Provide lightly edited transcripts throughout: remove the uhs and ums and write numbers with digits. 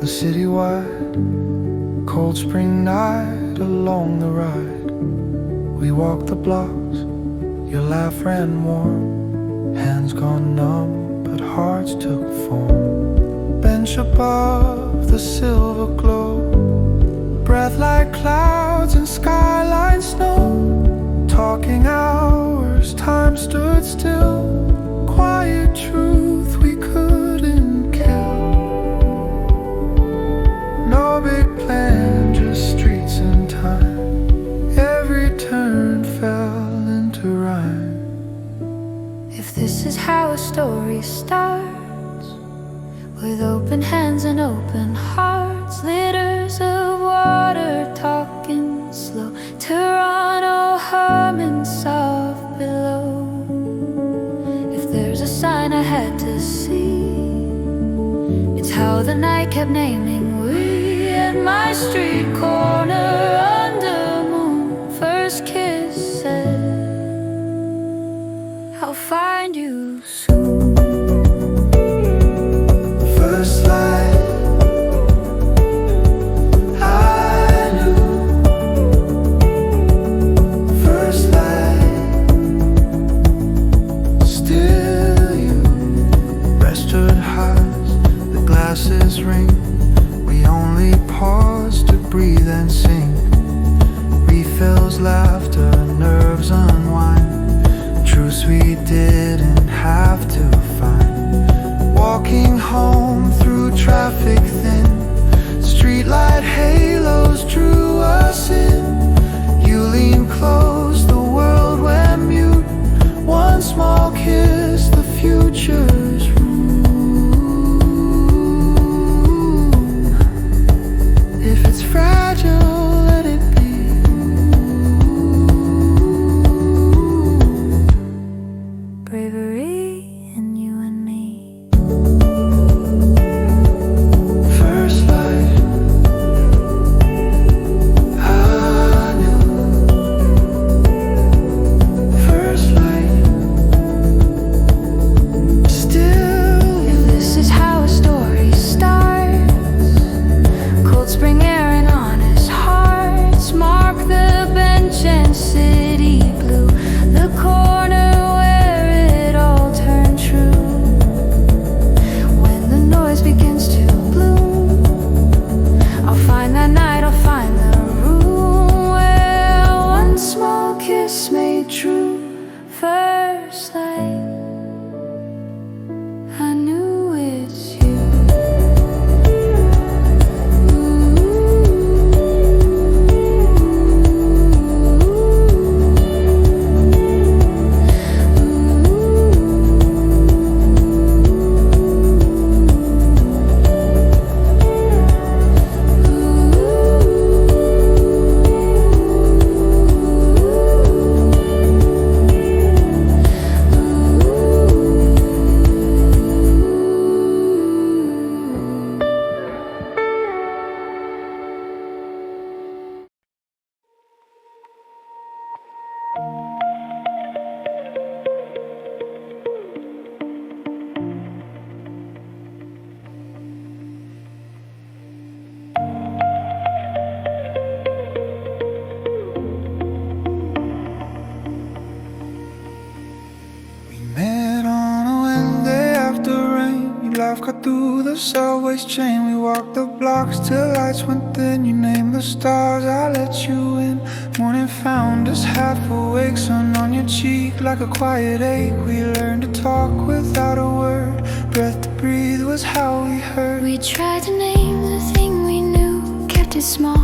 city wide, cold spring night along the ride. We walked the blocks, your laugh ran warm, hands gone numb but hearts took form. Bench above the silver glow, breath like clouds and skyline snow. Talking hours, time stood still, quiet truth we couldn't kill. No big plan, just streets and time. Every turn fell into rhyme. If this is how a story starts, with open hands and open hearts, liters of water talking slow, Toronto humming soft below. If there's a sign I had to see, it's how the night kept naming we at my street corner under moon. First kiss said, I'll find you soon. First light, I knew. First light, still you. Restaurant highs, the glasses ring. We only pause to breathe and sing. Refills, laughter, nerves unwind. Truths we didn't have to find. Walking home through traffic thin, streetlight halos drew us in. You lean close, the world went mute. One small kiss, the future's room. If it's fragile, let it be. Bravery in you and me. First light, I knew. First light, still If this is how a story starts, cold spring air and honest hearts mark the bench and city blue, the corner where it all turned true. When the noise begins to bloom, I'll find that night, I'll find the room where one small kiss made true. First light, I knew it's you. We met on a Wednesday after rain. Your laugh cut through the subway's chain. We walked the blocks till lights went thin. You named the stars, I let you in. Morning found us half awake, sun on your cheek like a quiet ache. We learned to talk without a word. Breath to breathe was how we heard. We tried to name the thing we knew, kept it small,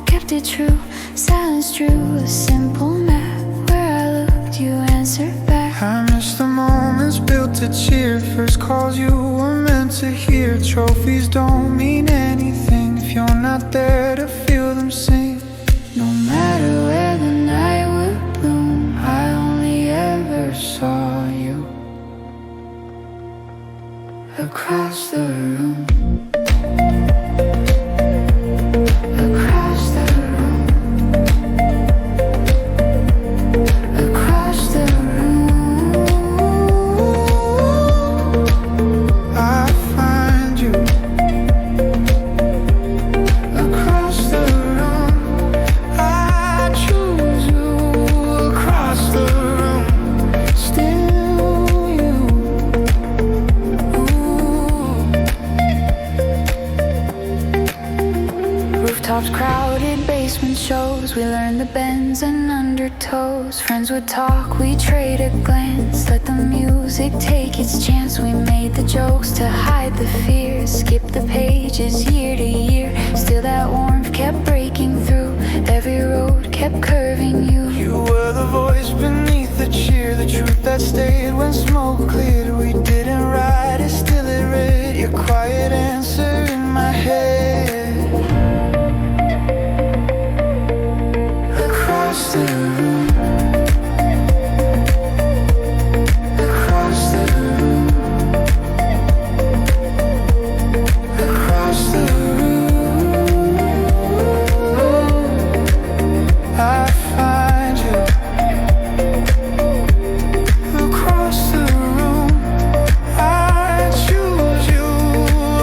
kept it true. Silence drew a simple map. Where I looked, you answered back. I miss the moments built to cheer. First calls you were meant to hear. Trophies don't mean anything if you're not there to feel them sing. No matter where the night would bloom, I only ever saw you across the room. Across the room. Across the room. I find you. rooftops, crowded basement shows. We learned the bends and undertows. Friends would talk, we trade a glance. Let the music take its chance. We made the jokes to hide the fears. Skipped the pages year to year. Still that warmth kept breaking through. Every road kept curving you. You were the voice beneath the cheer, the truth that stayed when smoke cleared. We didn't write it, still it read. Your quiet answer in my head. Across the room, across the room, across the room, I find you. Across the room, I choose you.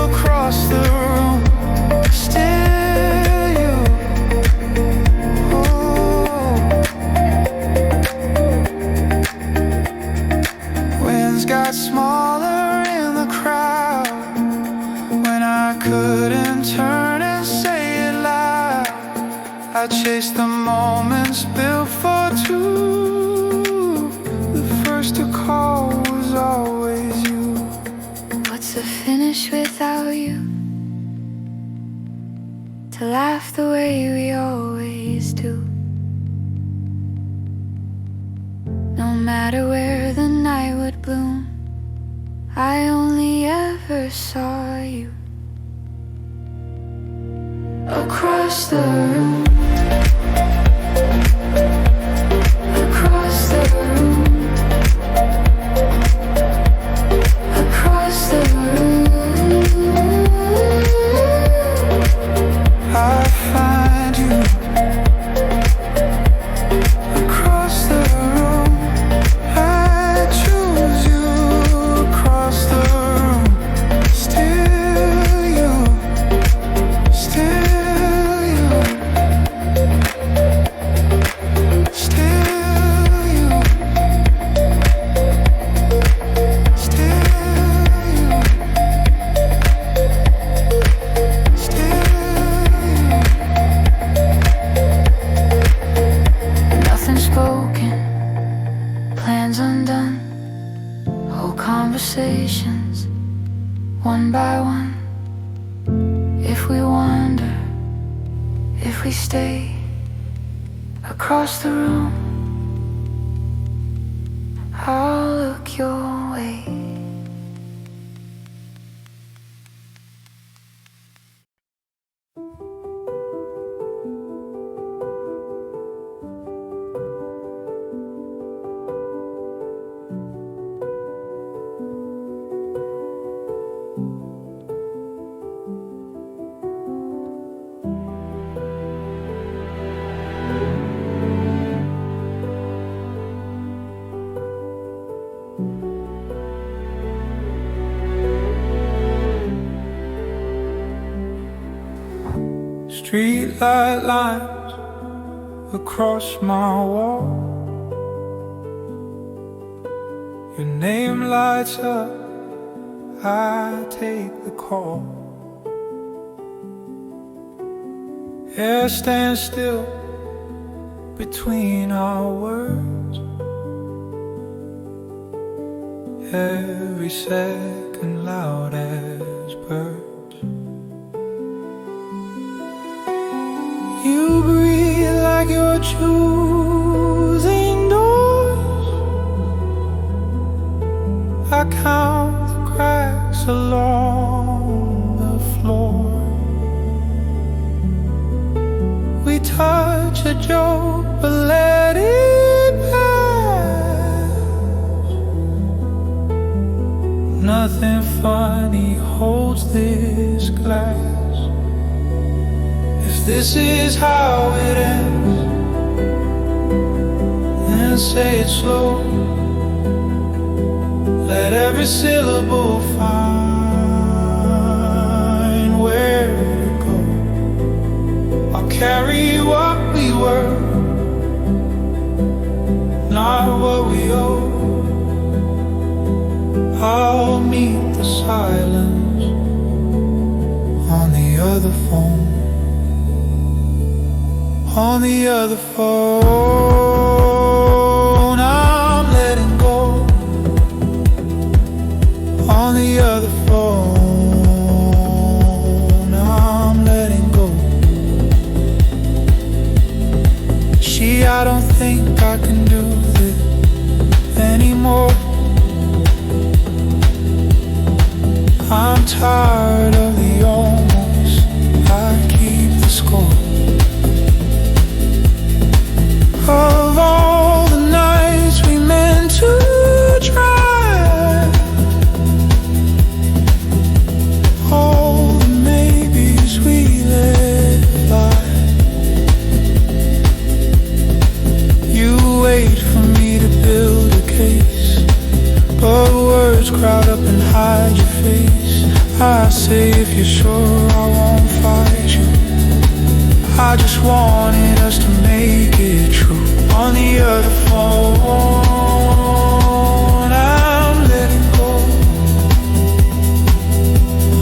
Across the room, still you. Oh. Winds got smaller in the crowd when I couldn't turn and say it loud. I chased the moments built for two. The first to call was always you. What's the finish without you? To laugh the way we always do. No matter where the night would bloom, I only ever saw you. Across the room, across the room, across the room, I find you. Across the room, I choose you. Across the room, still you, still you, still you, still you, still you. nothing spoken, plans undone, whole conversations, one by one. If we wander, if we stay across the room, I'll look your way. Streetlight lines across my wall. Your name lights up, I take the call. Air stands still between our words. Every second loud as birds. You breathe like you're choosing doors. I count the cracks along the floor. We touch a joke, but let it pass. Nothing funny holds this glass. This is how it ends, and say it slow. Let every syllable find where to go. I'll carry what we were, not what we owe. I'll meet the silence on the other phone. On the other phone, I'm letting go. On the other phone, I'm letting go. I don't think I can do this anymore. I'm tired of the almost. I keep the score of all the nights we meant to try, all the maybes we let fly. You wait for me to build a case, but words crowd up and hide your face. I say if you're sure I won't fight you. I just wanted us to make it true. On the other phone, I'm letting go.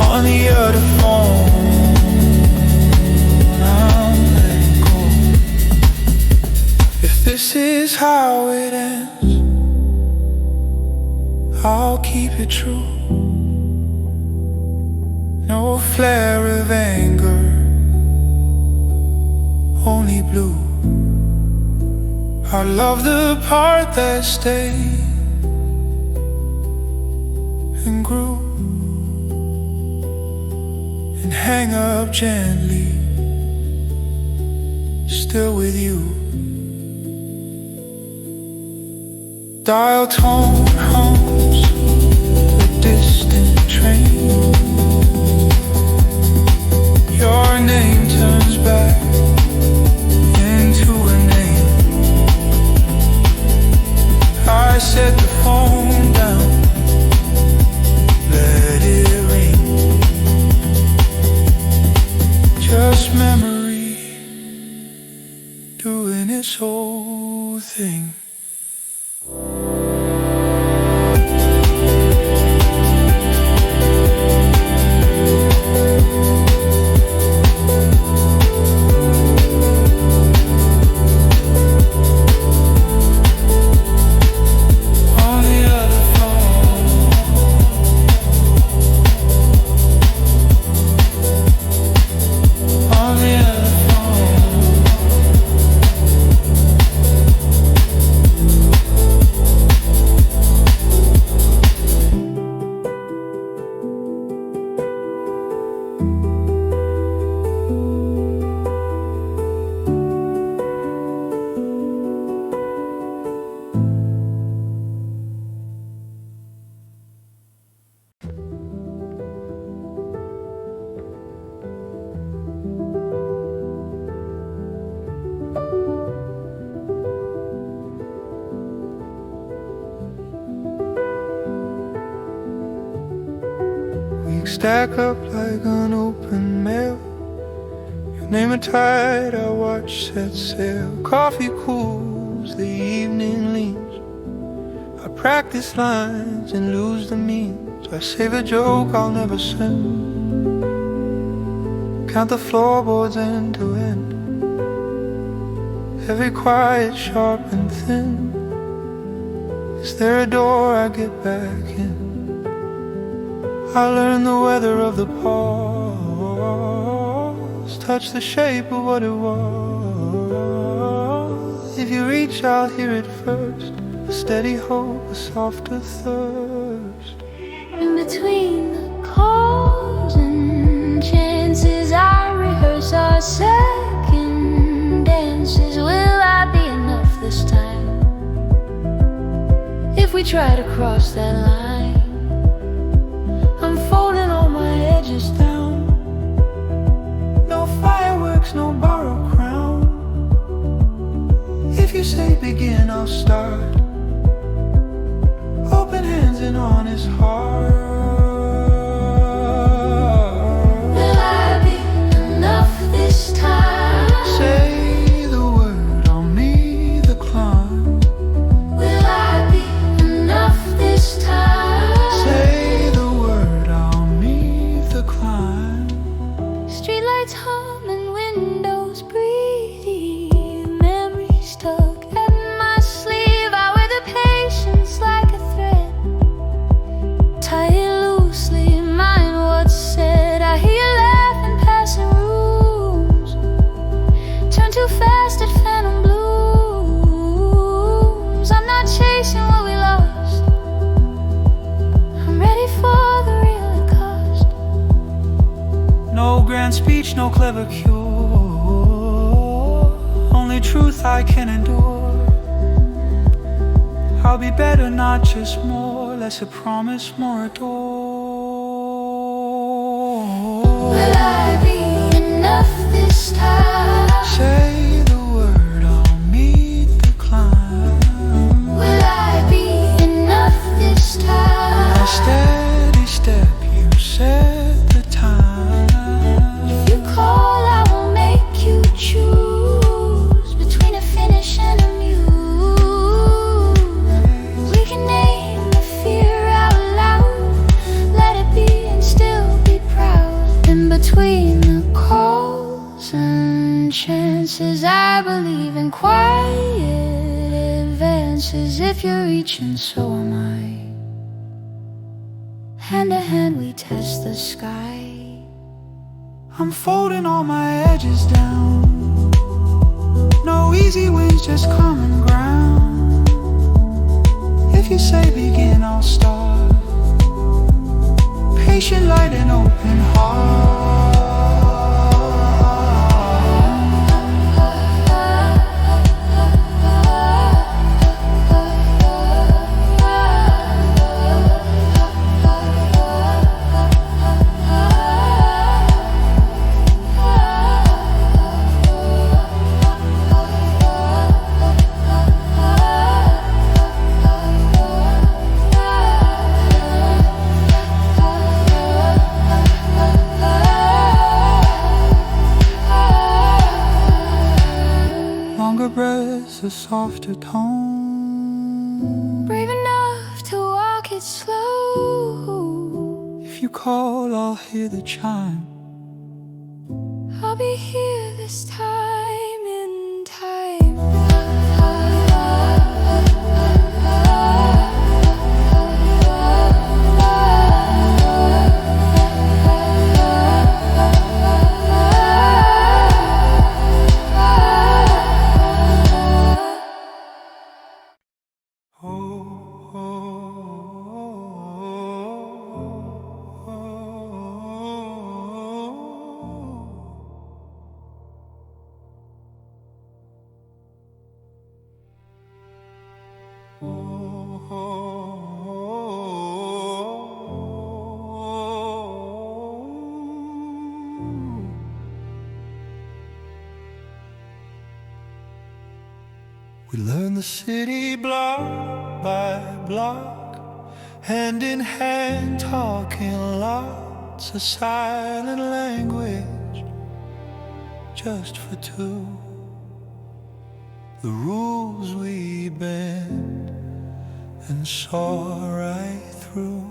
On the other phone, I'm letting go. If this is how it ends, I'll keep it true. No flare of anger, only blue. I love the part that stayed and grew, and hang up gently, still with you. Dial tone hums a distant train. Your name turns back into a name. I set the phone down, let it ring. Just memory doing its whole thing. Stack up like unopened mail. Your name a tide, I watch set sail. Coffee cools, the evening leans. I practice lines and lose the means. I save a joke I'll never send. Count the floorboards end to end. Every quiet, sharp and thin. Is there a door I get back in? I learn the weather of the pause, touch the shape of what it was. If you reach, I'll hear it first, a steady hope, a softer thirst. In between the calls and chances, I rehearse our second dances. Will I be enough this time? If we try to cross that line, I'm folding all my edges down. No fireworks, no borrowed crown. If you say begin, I'll start. Open hands and honest heart. Will I be enough this time? Say the word, I'll meet the climb. Will I be enough this time? speech, no clever cure, only truth I can endure. I'll be better, not just more, less a promise, more a door. Will I be enough this time? Say the word, I'll meet the climb. Will I be enough this time? A steady step, you set the time. If you call, I will make you choose between a finish and a muse. We can name the fear out loud, let it be and still be proud. In between the calls and chances, I believe in quiet advances. If you're reaching, so am I. Hand to hand we test the sky. I'm folding all my edges down. No easy wins, just common ground. If you say begin, I'll start. Patient light and open heart. Breaths, a softer tone. Brave enough to walk it slow. If you call, I'll hear the chime. I'll be here this time in time. We learn the city block by block, hand in hand, talking lots of silent language, just for two. The rules we bend and saw right through.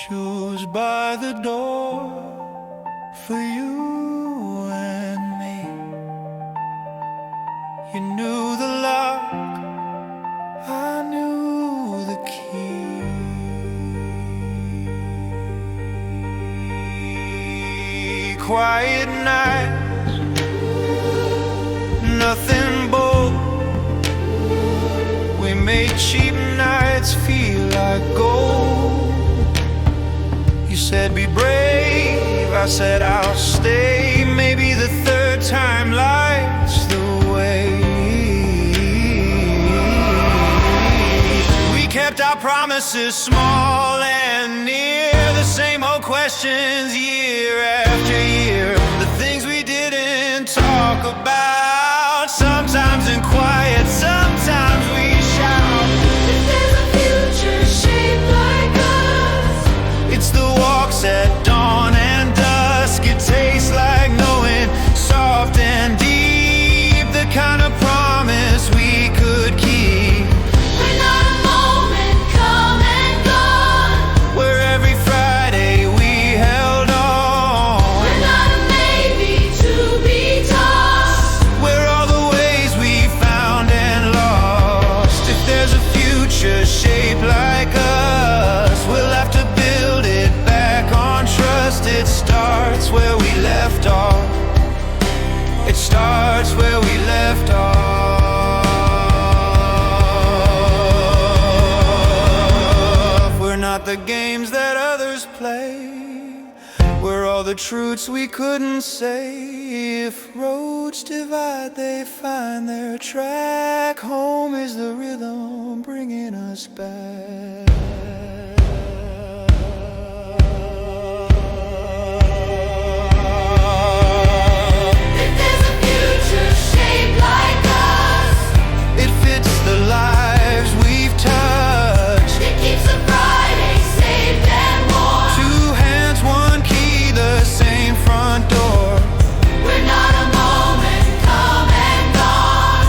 Shoes by the door for you and me. You knew the lock, I knew the key. Quiet nights, nothing bold. We made cheap nights feel like gold. You said be brave, I said I'll stay. Maybe the third time lights the way. We kept our promises small and near. The same old questions year after year. The things we didn't talk about. Sometimes in quiet, sometimes we shout. If there's a future shaped like us, It's the walks at dawn and dusk. It tastes like knowing, soft and deep, the kind of promise we could keep. we're not a moment come and gone. Where every Friday we held on. We're not a maybe to be tossed. the games that others play. We're all the truths we couldn't say. If roads divide, they find their track. Home is the rhythm bringing us back. If there's a future shaped like us, it fits the lives we've touched. it keeps the Friday safe and warm. Two hands, one key, the same front door. We're not a moment come and gone.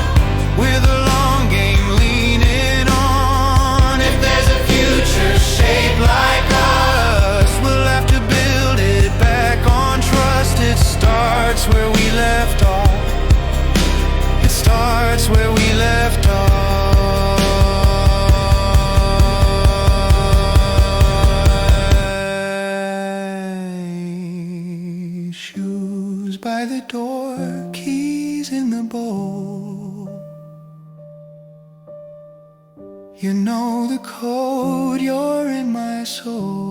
We're the long game leaning on. If there's a future shaped like us, we'll have to build it back on trust. It starts where we left off. It starts where we left off. Shoes by the door, keys in the bowl. You know the code, you're in my soul.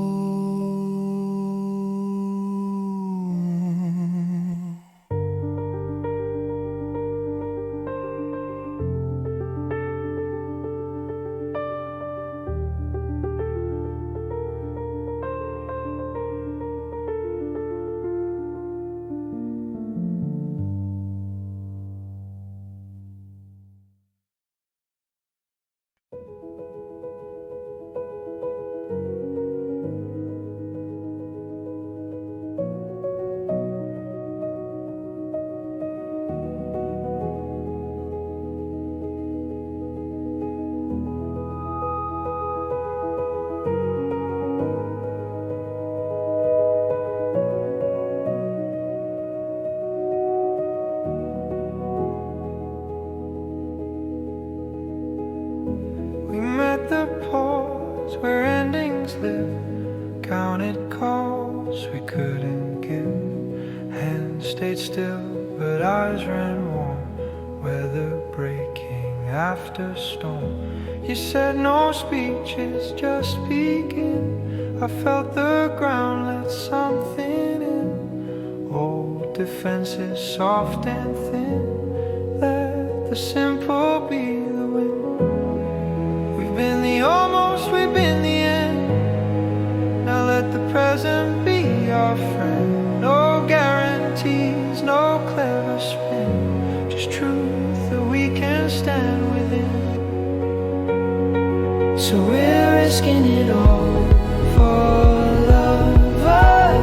We met the pause where endings live. Counted calls we couldn't give. Hands stayed still, but eyes ran warm. Weather breaking after storm. You said no speeches, just begin. I felt the ground let something in. Old defenses soft and thin. Let the simple be the win. We've been the almost, we've been the end. Now let the present be our friend. No guarantees, no clever spin. Just truth that we can stand within. So we're risking it all for love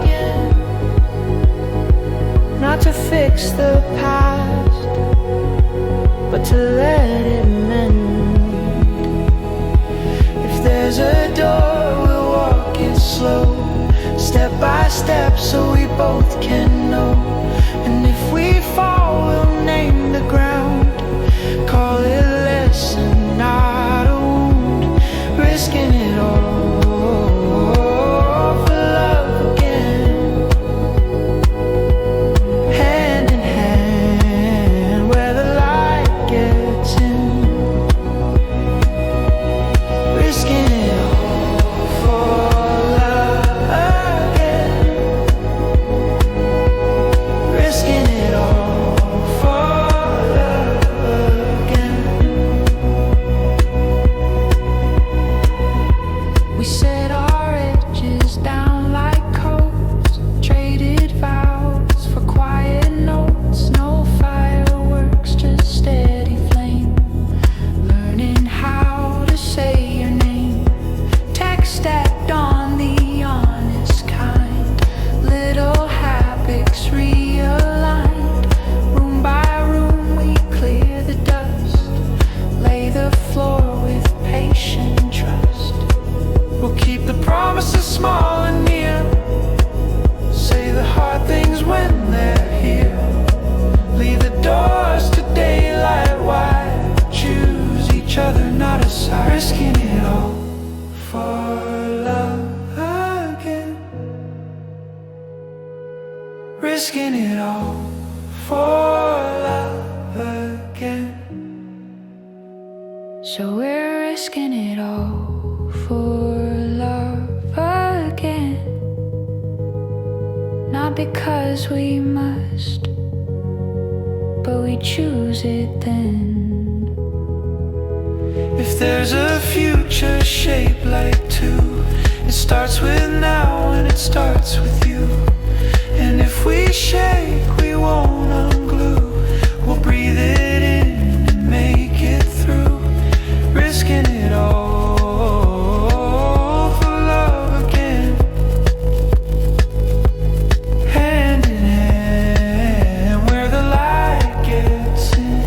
again. Not to fix the past, but to let it mend. If there's a door, we'll walk it slow, step by step, so we both can know. And if we fall, we'll name the ground, call it a lesson, not a wound. Risking it all for love again. Hand in hand, where the light gets in. Risking it all for love again. Risking it all for love again. We set our edges down like coats, traded vows for quiet notes. No fireworks, just steady flame. Learning how to say your name. Text stacked on the honest kind. Little habits realigned. Room by room we clear the dust. Lay the floor with patient trust. We'll keep the promises small and near. Say the hard things when they're here. Leave the doors to daylight wide. Choose each other, not a side. Risking it all for love again. Risking it all for love again. So we're risking it all for love not because we must, but we choose it then. If there's a future shaped like two, it starts with now and it starts with you. And if we shake, we won't unglue. We'll breathe it in and make it through, risking it all for love again. Hand in hand, where the light gets in.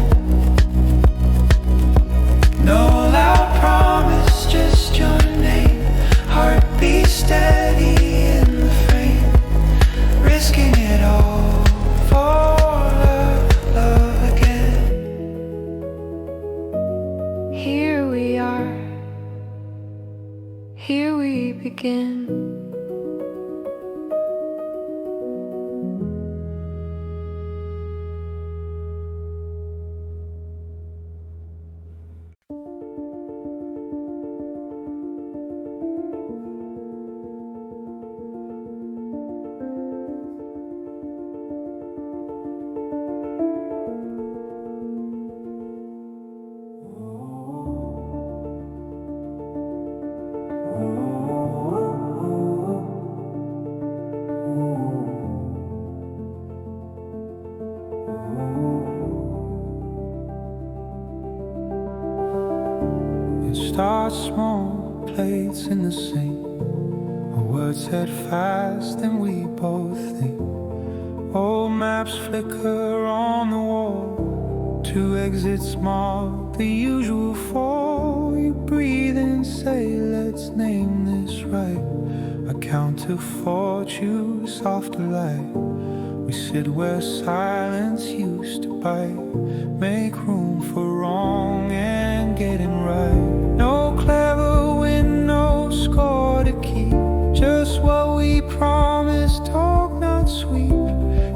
No loud promise, just your name. Heartbeat steady in the frame, risking it all for love again. Here we are, here we begin. It starts small, plates in the sink. Our words head fast and we both think. Old maps flicker on the wall, two exits mark the usual fall. You breathe and say, let's name this right. I count to four, choose softer light. We sit where silence used to bite, make room for wrong and getting right. No clever win, no score to keep, just what we promised, talk not sweep.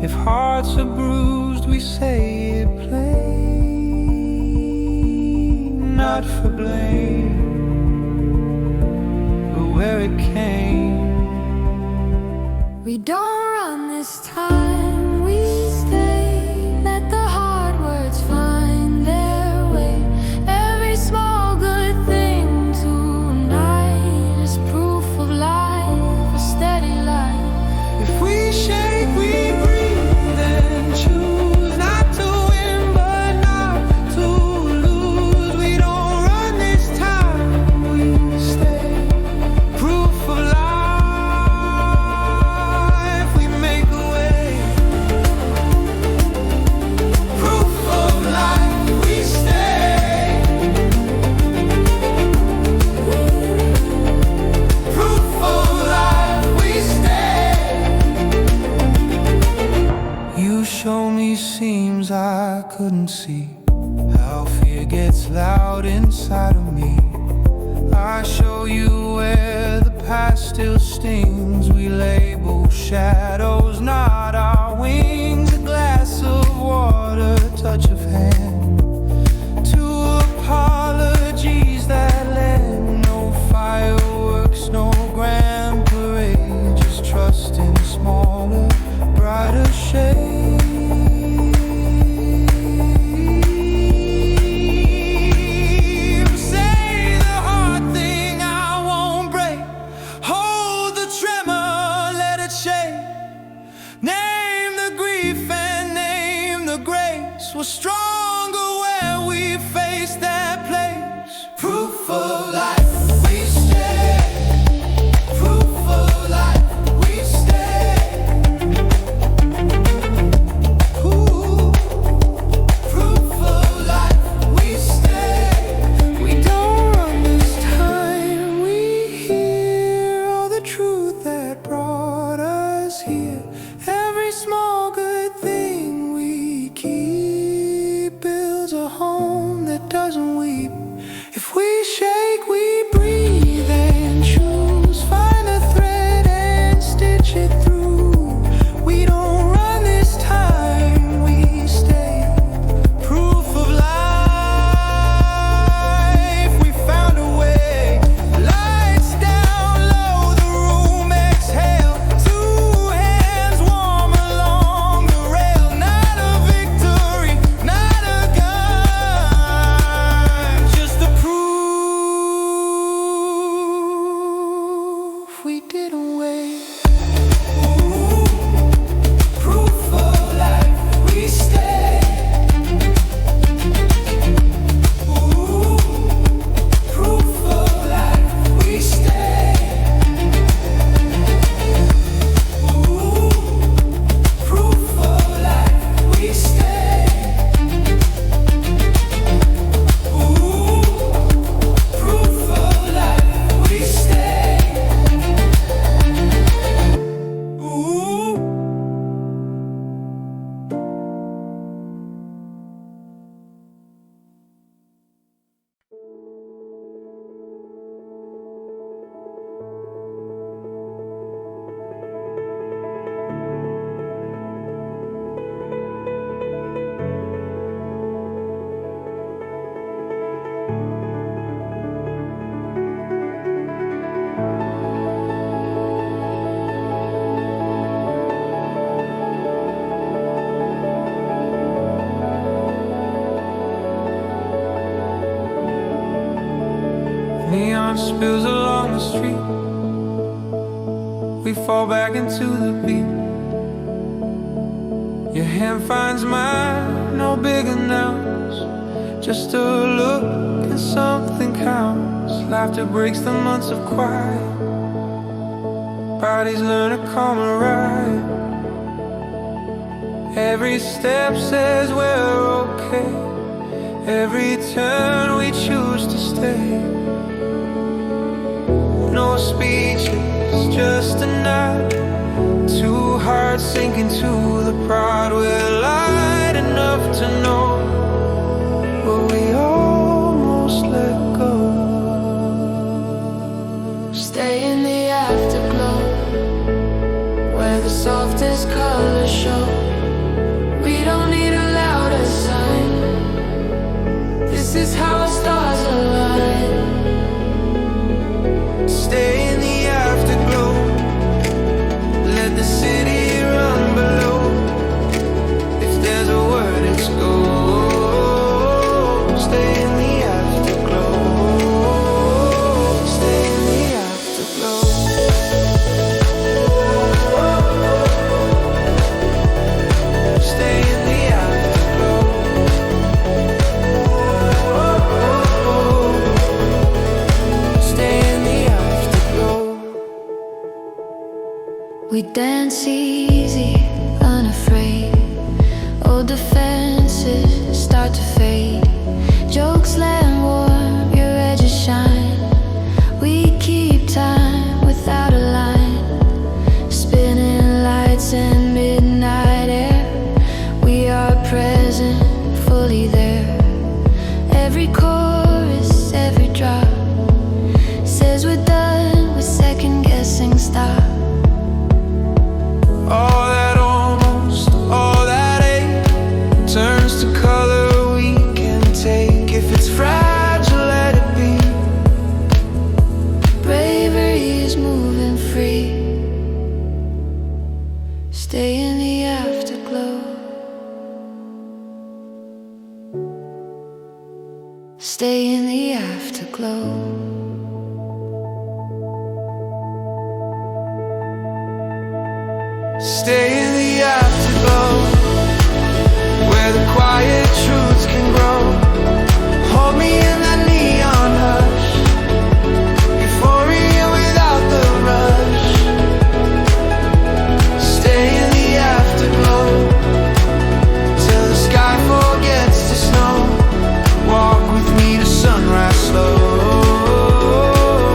If hearts are bruised, we say it plain, not for blame, but where it came. We don't run this time, we stay. Let the hard words find their way. Every small good thing tonight is proof of life, a steady life. If we shake, we breathe and choose not to win, but not to lose. We don't run this time, we stay. Proof of life, we make a way. Proof of life, we stay. Proof of life, we stay. You show me seams I couldn't see, how fear gets loud inside of me. I show you where the past still stings. We label shadows, not our wings. A glass of water, touch of hand, two apologies that land. No fireworks, no grand parade, just trust in smaller, brighter shades. Say the hard thing I won't break, hold the tremor, let it shake. Name the grief and name the grace. We're strong. spills along the street. We fall back into the beat. Your hand finds mine, no big announce. Just a look and something counts. Laughter breaks the months of quiet. Bodies learn to come and ride. Every step says we're okay. Every turn we choose to stay. No speeches, just a nod. Two hearts sinking to the prod. We're light enough to know what we almost let go. Stay in the afterglow, where the softest colors show. We don't need a louder sign. This is how our stars align. Stay in the afterglow. Let the city run below. If there's a word, it's go. Stay in the afterglow. Stay in the afterglow. Stay in the afterglow. Stay in the afterglow. We dance easy, unafraid. Old defenses start to fade. Jokes land warm, your edges shine. We keep time without a line. Spinning lights and midnight air. We are present, fully there. Every chorus, every drop says we're done with second guessing. Stop. All that almost, all that ain't turns to color we can take. If it's fragile, let it be. Bravery is moving free. Stay in the afterglow. Stay in the afterglow. Stay in the afterglow, where the quiet truths can grow. Hold me in that neon hush. Euphoria without the rush. Stay in the afterglow, till the sky forgets to snow. Walk with me to sunrise slow.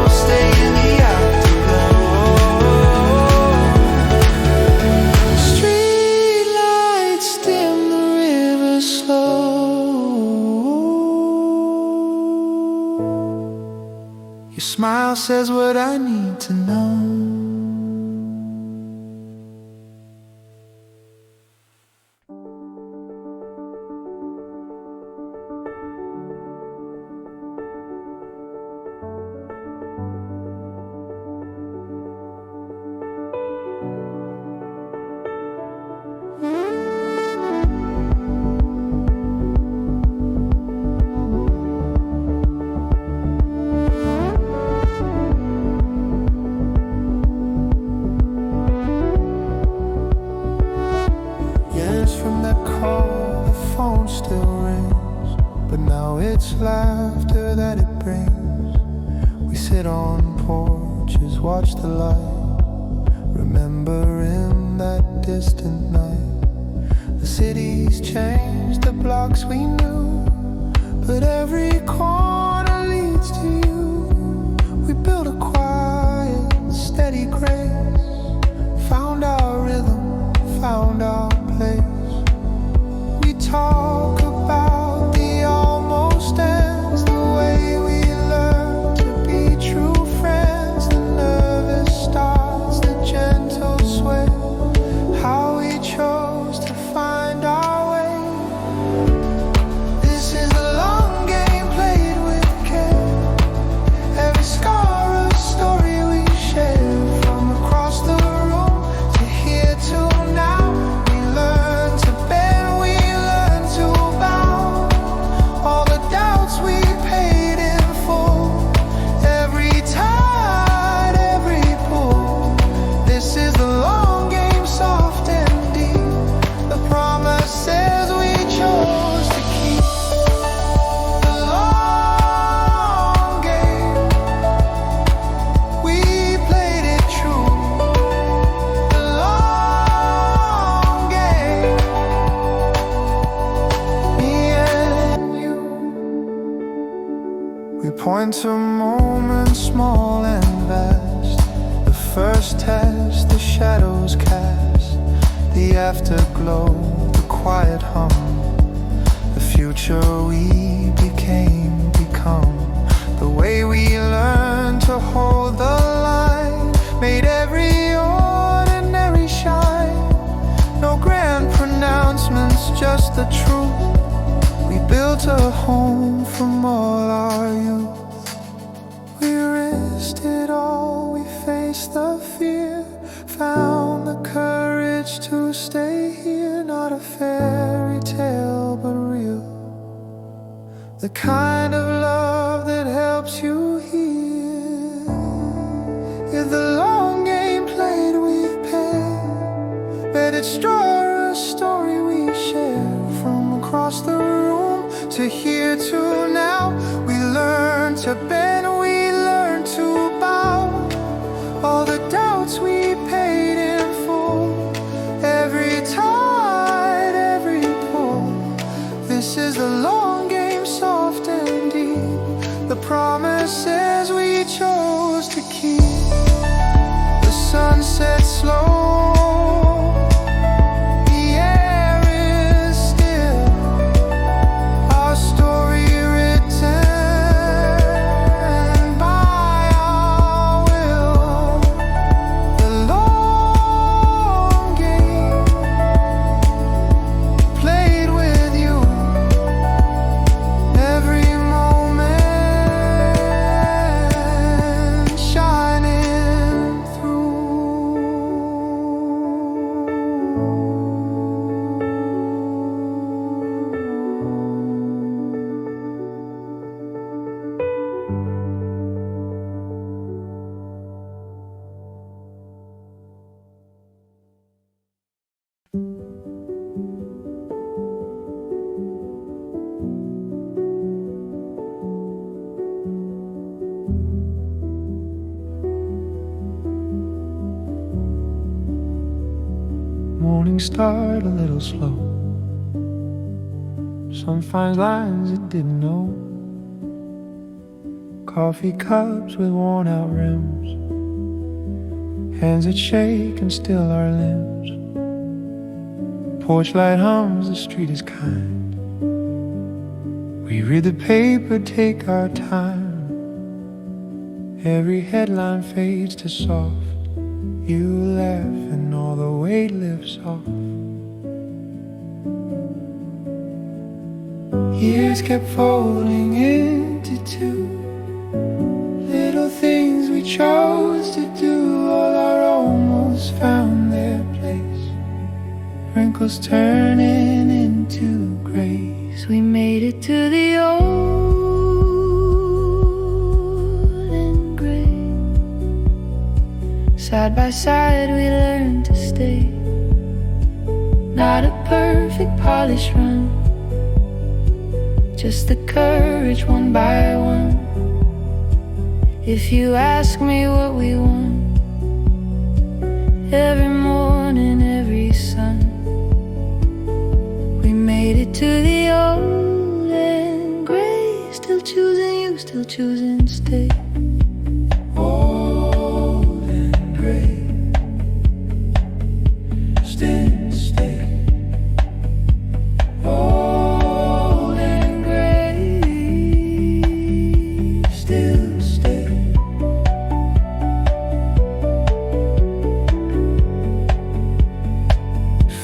Stay in the afterglow. Street lights dim the river slow. Your smile says what I need to know. Years from that call, the phone still rings, but now it's laughter that it brings. We sit on porches, watch the light, remembering that distant night. The city's changed, the blocks we knew, but every corner leads to you. We built a quiet, steady grace, found our rhythm, found our place. We talk about the almost ends, the way we learn to be true friends, the nervous starts, the gentle sway, how we chose to find our way. This is a long game played with care. Every scar enter moments small and vast. The first test, the shadows cast, the afterglow, the quiet hum, the future we become, the way we learn to hold the line, made every ordinary shine. No grand pronouncements, just the truth. We built a home from all our youth. We risked it all, we faced the fear, found the courage to stay here. Not a fairy tale, but real, the kind of love that helps you heal. Yeah, the long game played, we've paid, let it draw a story we share. From across the room to here to now, we learn to bend, we learn to bow. All the doubts we paid in full, every tide, every pull. This is the long game, soft and deep, the promises we chose to keep. The sun sets slow, morning start a little slow. Sun finds lines it didn't know. Coffee cups with worn out rims, hands that shake and still our limbs. Porch light hums, the street is kind. We read the paper, take our time. Every headline fades to soft. You laugh and all the weight lifts off. Years kept folding into two, little things we chose to do. All our almost found their place, wrinkles turning into grace. We made it to the old and gray. Side by side we learned to stay. Not a perfect polished run, just the courage one by one. If you ask me what we want, every morning, every sun, we made it to the old and gray. Still choosing you, still choosing stay. Old and gray, still stay. Old and gray, still stay.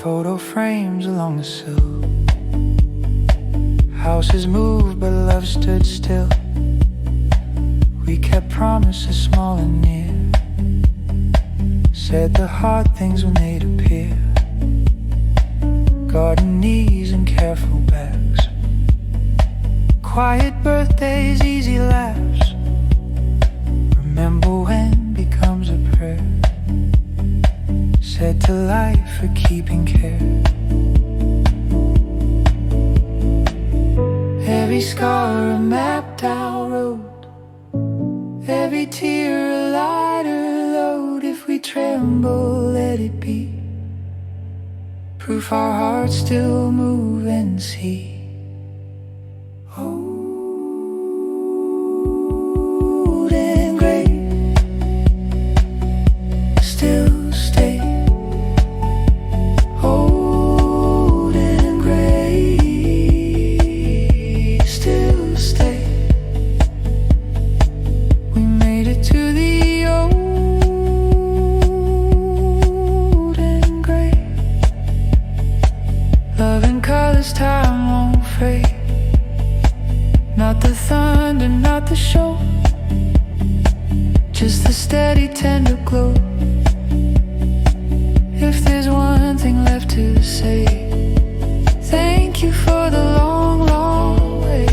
Photo frames along the sill, houses moved but love stood still. We kept promises small and near, said the hard things when they'd appear. Garden knees and careful backs, quiet birthdays, easy laughs. Remember when becomes a prayer, said to life for keeping care. Every scar a mapped out road, every tear a lighter load. If we tremble, let it be, proof our hearts still move and see. Oh. just the steady tender glow. If there's one thing left to say, thank you for the long, long way.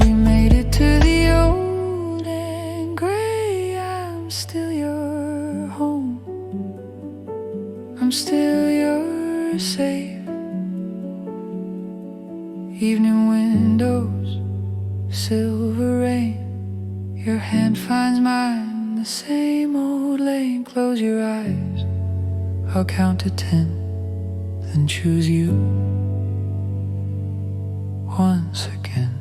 We made it to the old and gray. I'm still your home, I'm still your safe. Evening windows, silver rain. Your hand finds mine, the same old lane. Close your eyes, I'll count to 10, then choose you once again.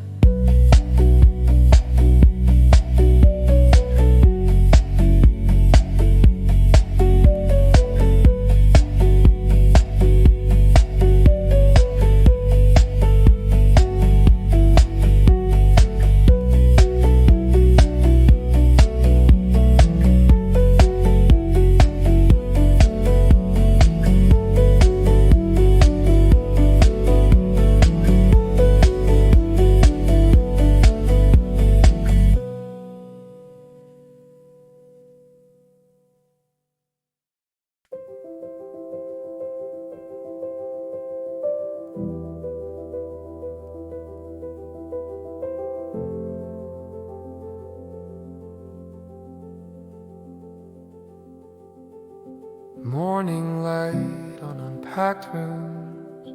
Morning light on unpacked rooms,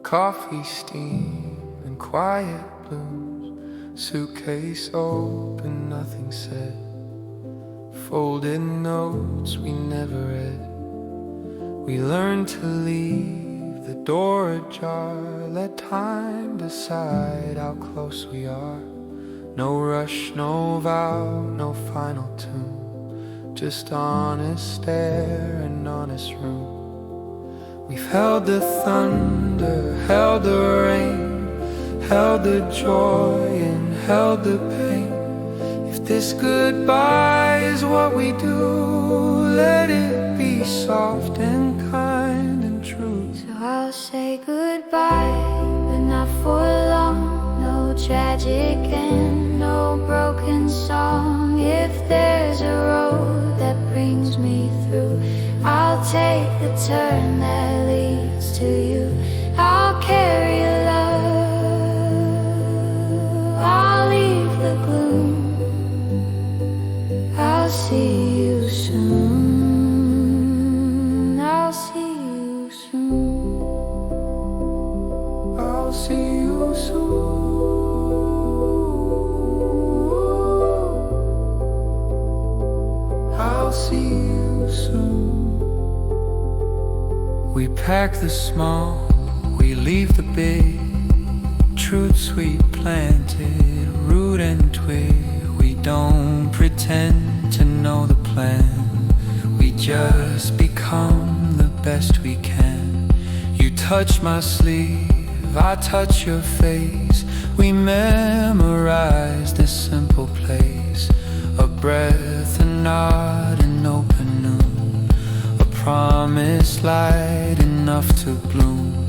coffee steam and quiet blooms. Suitcase open, nothing said. Folded notes we never read. We learned to leave the door ajar. Let time decide how close we are. No rush, no vow, no final tune. Just honest stare and honest room. We've held the thunder, held the rain, held the joy and held the pain. If this goodbye is what we do, let it be soft and kind and true. So I'll say goodbye, but not for long. No tragic end, no broken song. If there's a road that brings me through, I'll take the turn that leads to you. I'll carry love, I'll leave the gloom. I'll see you soon, I'll see you soon, I'll see you soon. I'll see you soon. We pack the small, we leave the big. Truths we planted, root and twig. We don't pretend to know the plan. We just become the best we can. You touch my sleeve, I touch your face. We memorize this simple place. A breath, a nod, an open noon. A promise light enough to bloom.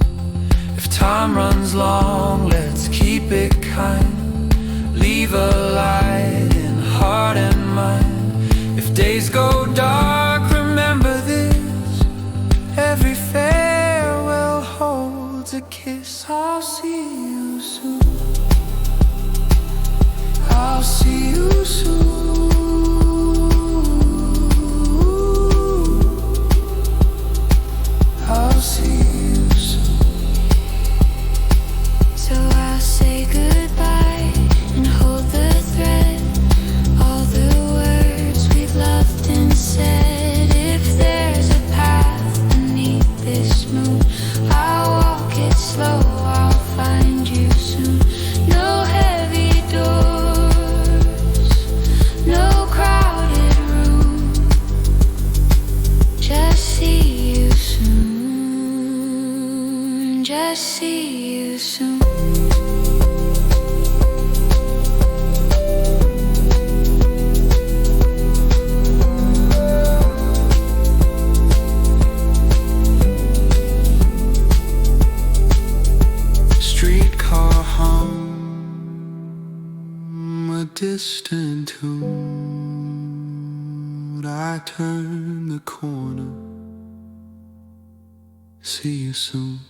If time runs long, let's keep it kind. Leave a light in heart and mind. If days go dark, remember this. Every farewell holds a kiss. I'll see you soon, I'll see you soon. I'll see you soon. So I'll say goodbye and hold the thread. All the words we've loved and said. If there's a path beneath this moon, I'll walk it slow, I'll find you soon. No heavy doors, no crowded room. Just see you soon, just see you soon. Streetcar hum, a distant tune. I turn the corner. See you soon.